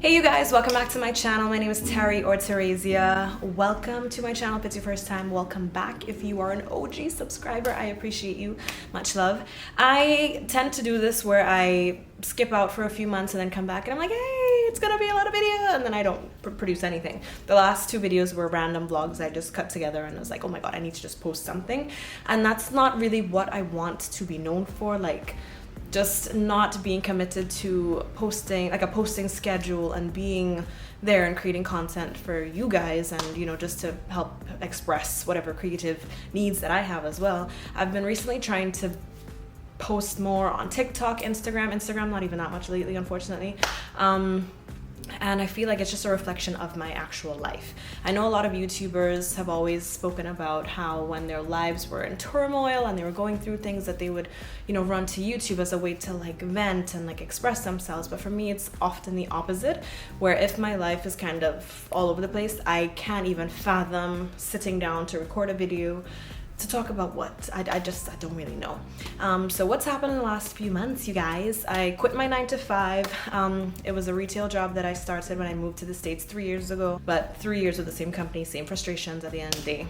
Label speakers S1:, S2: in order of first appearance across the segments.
S1: Hey you guys, welcome back to my channel. My name is Terry or Teresia. Welcome to my channel if it's your first time. Welcome back if you are an OG subscriber. I appreciate you. Much love. I tend to do this where I skip out for a few months and then come back and I'm like, hey, it's gonna be a lot of video, and then I don't produce anything. The last two videos were random vlogs I just cut together and I was like, oh my god, I need to just post something. And that's not really what I want to be known for. Like, just not being committed to posting, like a posting schedule, and being there and creating content for you guys, and just to help express whatever creative needs that I have as well. I've been recently trying to post more on TikTok, Instagram not even that much lately, unfortunately. And I feel like it's just a reflection of my actual life. I know a lot of YouTubers have always spoken about how when their lives were in turmoil and they were going through things, that they would, run to YouTube as a way to like vent and like express themselves. But for me, it's often the opposite, where if my life is kind of all over the place, I can't even fathom sitting down to record a video to talk about what I don't really know. So what's happened in the last few months, you guys? I quit my 9-to-5. It was a retail job that I started when I moved to the States 3 years ago, but 3 years with the same company, same frustrations at the end of the day.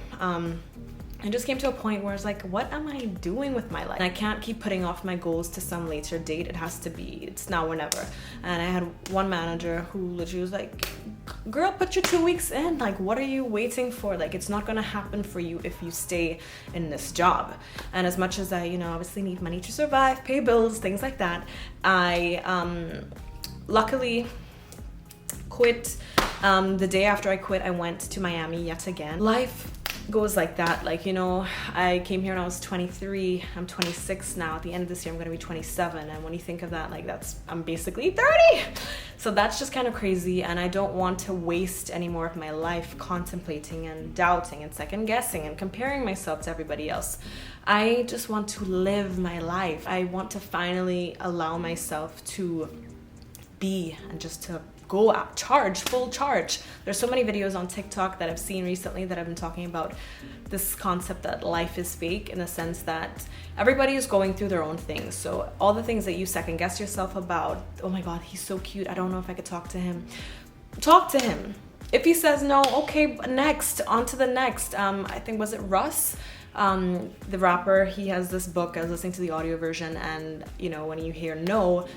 S1: I just came to a point where I was like, what am I doing with my life? And I can't keep putting off my goals to some later date. It has to be, it's now or never. And I had one manager who literally was like, girl, put your 2 weeks in. Like, what are you waiting for? Like, it's not gonna happen for you if you stay in this job. And as much as I, obviously need money to survive, pay bills, things like that, I luckily quit. The day after I quit, I went to Miami yet again. Life goes like that. Like, I came here when I was 23. I'm 26 now. At the end of this year, I'm gonna be 27. And when you think of that, like, I'm basically 30. So that's just kind of crazy. And I don't want to waste any more of my life contemplating and doubting and second guessing and comparing myself to everybody else. I just want to live my life. I want to finally allow myself to be and just to go out, full charge. There's so many videos on TikTok that I've seen recently that have been talking about this concept that life is fake, in the sense that everybody is going through their own things. So all the things that you second guess yourself about, oh my god, he's so cute, I don't know if I could talk to him. Talk to him. If he says no, okay, next, on to the next. I think, was it Russ? The rapper, he has this book. I was listening to the audio version, and when you hear no,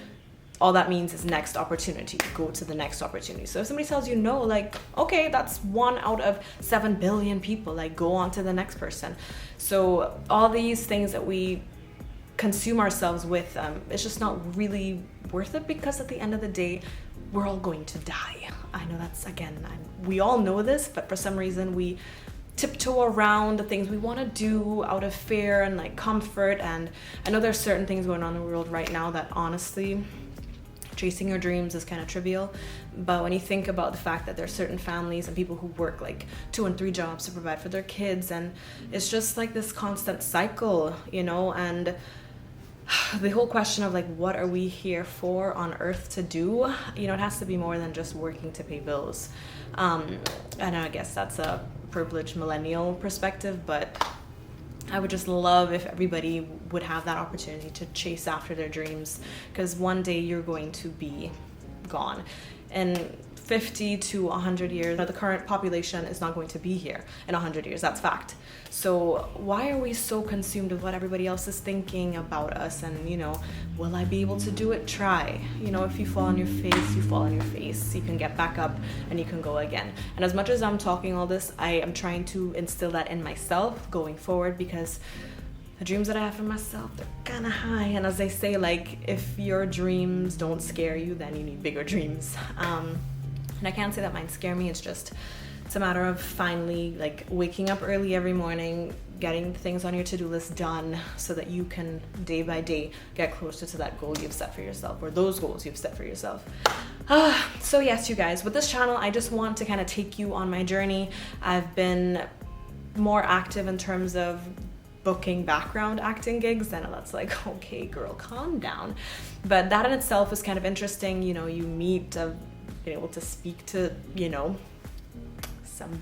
S1: all that means is next opportunity. Go to the next opportunity. So if somebody tells you no, like, okay, that's 1 out of 7 billion people. Like, go on to the next person. So all these things that we consume ourselves with, it's just not really worth it, because at the end of the day, we're all going to die. I know that's, again, we all know this, but for some reason we tiptoe around the things we want to do out of fear and like comfort. And I know there's certain things going on in the world right now that honestly, chasing your dreams is kind of trivial, but when you think about the fact that there are certain families and people who work like 2 and 3 jobs to provide for their kids, and it's just like this constant cycle, and the whole question of like, what are we here for on earth to do? It has to be more than just working to pay bills. And I guess that's a privileged millennial perspective, but I would just love if everybody would have that opportunity to chase after their dreams, because one day you're going to be gone. And 50 to 100 years, the current population is not going to be here in 100 years. That's fact. So why are we so consumed with what everybody else is thinking about us? And will I be able to do it? Try. If you fall on your face, you fall on your face. You can get back up and you can go again. And as much as I'm talking all this, I am trying to instill that in myself going forward, because the dreams that I have for myself, they're kind of high. And as they say, like, if your dreams don't scare you, then you need bigger dreams. And I can't say that mine scare me. It's a matter of finally like waking up early every morning, getting things on your to-do list done, so that you can day by day get closer to that goal you've set for yourself, or those goals you've set for yourself. So yes, you guys, with this channel, I just want to kind of take you on my journey. I've been more active in terms of booking background acting gigs, and that's like, okay, girl, calm down. But that in itself is kind of interesting. You meet being able to speak to some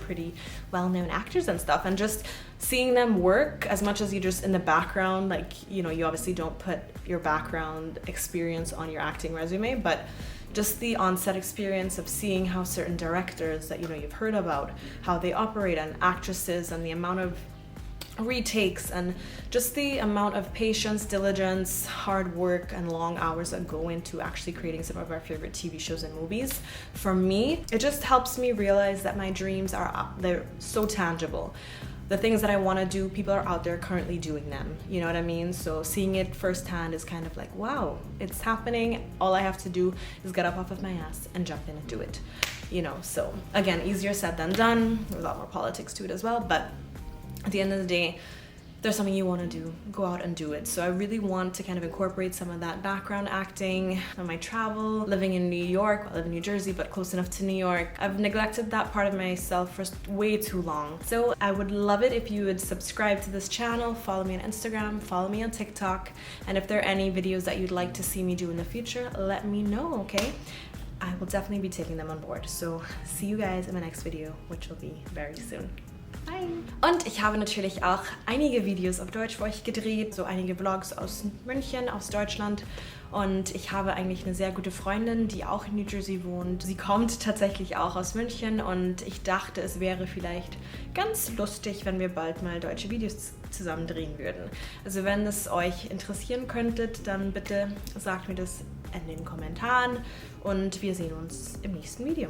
S1: pretty well-known actors and stuff, and just seeing them work, as much as you just in the background, like you obviously don't put your background experience on your acting resume, but just the on-set experience of seeing how certain directors that you've heard about, how they operate, and actresses, and the amount of retakes and just the amount of patience, diligence, hard work, and long hours that go into actually creating some of our favorite TV shows and movies. For me, it just helps me realize that my dreams they're so tangible. The things that I want to do, people are out there currently doing them. You know what I mean? So seeing it firsthand is kind of like, wow, it's happening. All I have to do is get up off of my ass and jump in and do it. So again, easier said than done. There's a lot more politics to it as well, but at the end of the day, there's something you want to do, go out and do it. So I really want to kind of incorporate some of that background acting on my travel, living in New York. I live in New Jersey, but close enough to New York. I've neglected that part of myself for way too long. So I would love it if you would subscribe to this channel, follow me on Instagram, follow me on TikTok, and if there are any videos that you'd like to see me do in the future, let me know, okay? I will definitely be taking them on board. So see you guys in my next video, which will be very soon. Und ich habe natürlich auch einige Videos auf Deutsch für euch gedreht, so einige Vlogs aus München, aus Deutschland. Und ich habe eigentlich eine sehr gute Freundin, die auch in New Jersey wohnt. Sie kommt tatsächlich auch aus München und ich dachte, es wäre vielleicht ganz lustig, wenn wir bald mal deutsche Videos zusammen drehen würden. Also wenn es euch interessieren könntet, dann bitte sagt mir das in den Kommentaren und wir sehen uns im nächsten Video.